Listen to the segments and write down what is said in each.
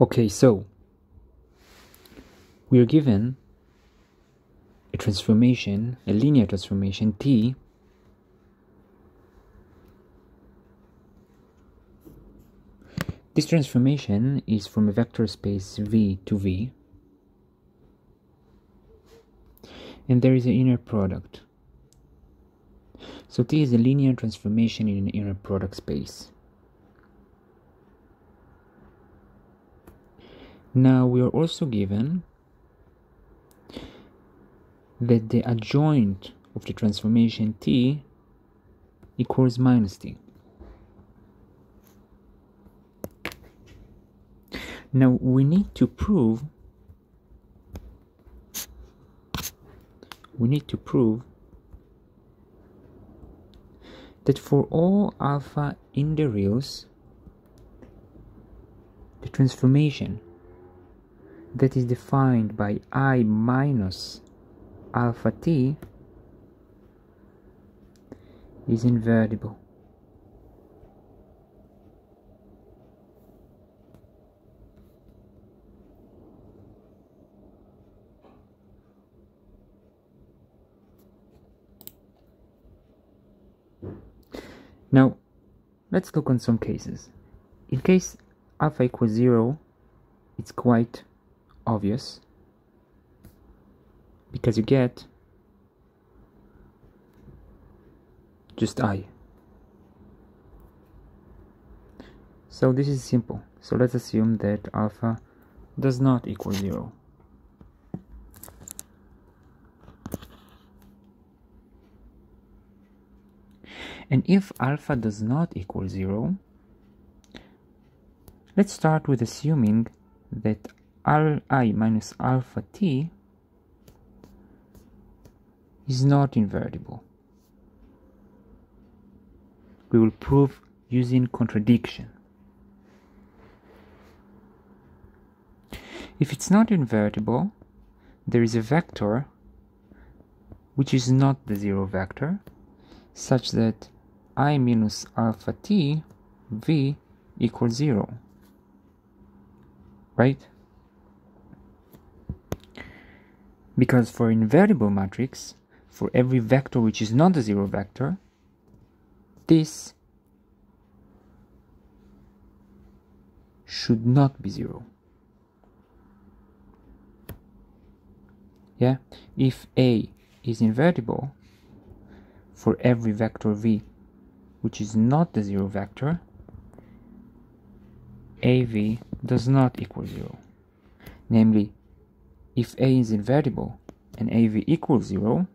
Okay, so we are given a transformation, a linear transformation T This transformation is from a vector space V to V, and there is an inner product. So T is a linear transformation in an inner product space. Now we are also given that the adjoint of the transformation T equals minus T. Now we need to prove that for all alpha in the reals, the transformation that is defined by I minus alpha t is invertible. Now, let's look on some cases. In case alpha equals 0, it's quite obvious because you get just I. So this is simple. So let's assume that alpha does not equal 0. And if alpha does not equal 0, let's start with assuming that I minus alpha t is not invertible. We will prove using contradiction. If it's not invertible, there is a vector which is not the 0 vector, such that I minus alpha t v equals 0, right? Because for invertible matrix, for every vector which is not the 0 vector, this should not be 0. Yeah, if A is invertible, for every vector v which is not the 0 vector, AV does not equal 0. Namely, if A is invertible and AV equals 0,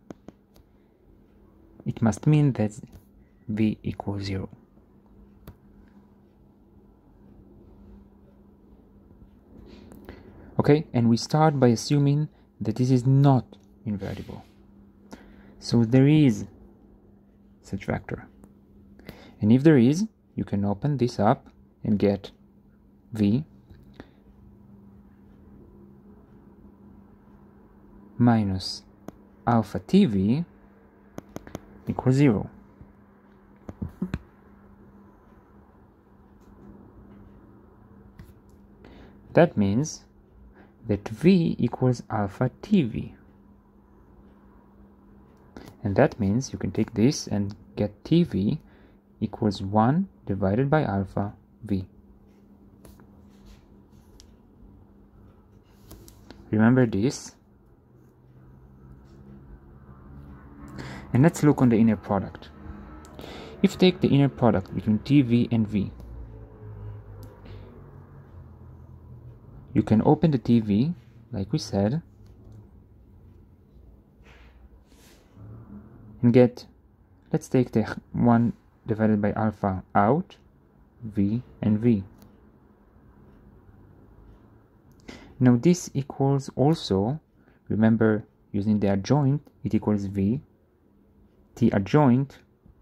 it must mean that V equals 0. Okay, and we start by assuming that this is not invertible. So there is such vector. And if there is, you can open this up and get V minus alpha TV equals 0. That means that V equals alpha TV. And that means you can take this and get TV equals 1 divided by alpha V. Remember this. And let's look on the inner product. If you take the inner product between TV and V, you can open the TV, like we said, and get, let's take the 1 divided by alpha out, V and V. Now this equals also, remember, using the adjoint, it equals V, T adjoint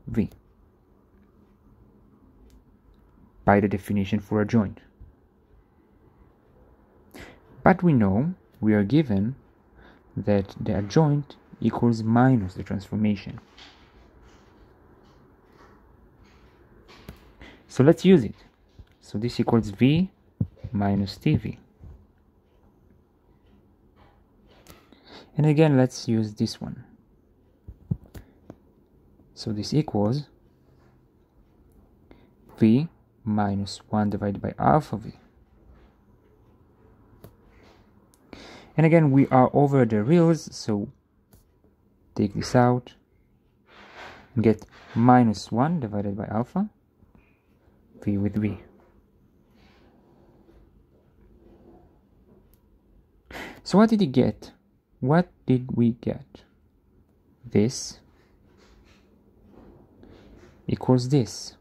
V, by the definition for adjoint. But we know, we are given, that the adjoint equals minus the transformation. So let's use it. So this equals V minus tv. And again, let's use this one. So this equals v minus 1 divided by alpha v. And again, we are over the reals, so take this out and get minus 1 divided by alpha v with v. So what did he get? What did we get? This equals this,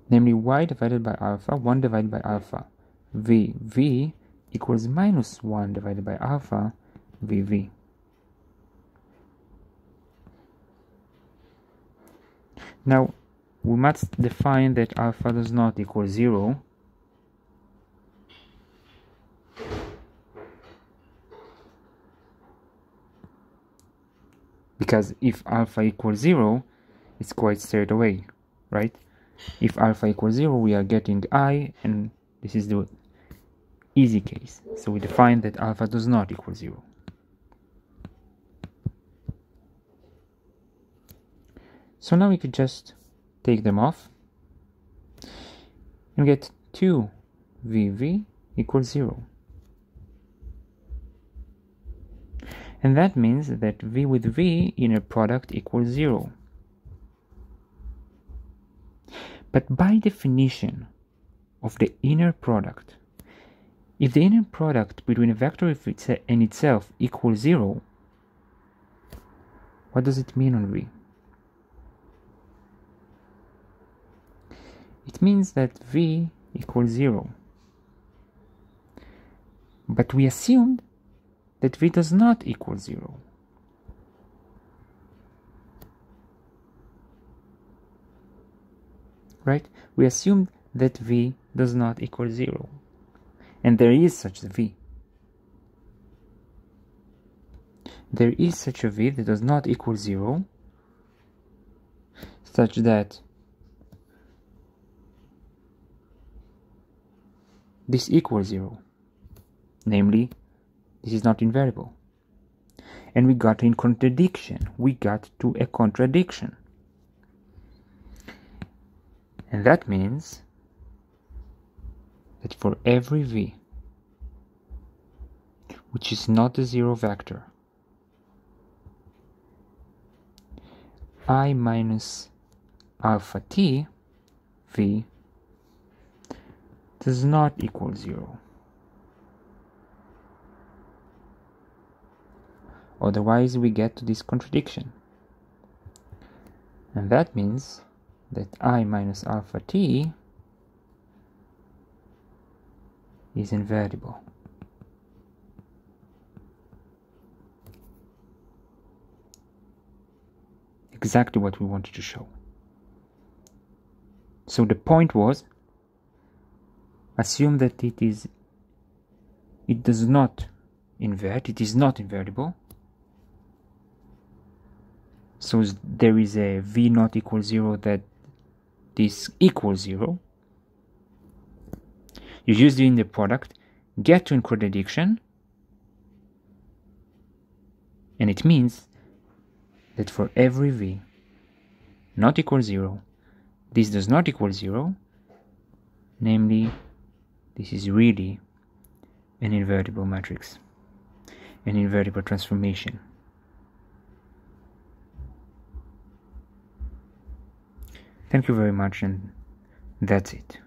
namely y divided by alpha, 1 divided by alpha v equals minus 1 divided by alpha v. Now we must define that alpha does not equal 0, because if alpha equals 0, it's quite straight away, right? If alpha equals 0, we are getting I, and this is the easy case. So we define that alpha does not equal 0. So now we could just take them off and get 2vv equals 0. And that means that v with v inner product equals 0. But by definition of the inner product, if the inner product between a vector and itself equals 0, what does it mean on v? It means that v equals 0. But we assumed that v does not equal 0. Right? We assumed that v does not equal 0. And there is such a v. There is such a v that does not equal 0, such that this equals 0. Namely, this is not invariable. And we got in contradiction. We got to a contradiction. And that means that for every v which is not a 0 vector, I minus alpha t v does not equal 0. Otherwise we get to this contradiction. And that means that I minus alpha t is invertible. Exactly what we wanted to show. So the point was, assume that it does not invert, it is not invertible. So there is a v not equal 0 that this equals 0. You use the inner product, get to a contradiction, and it means that for every v not equal 0, this does not equal 0, namely, this is really an invertible matrix, an invertible transformation. Thank you very much, and that's it.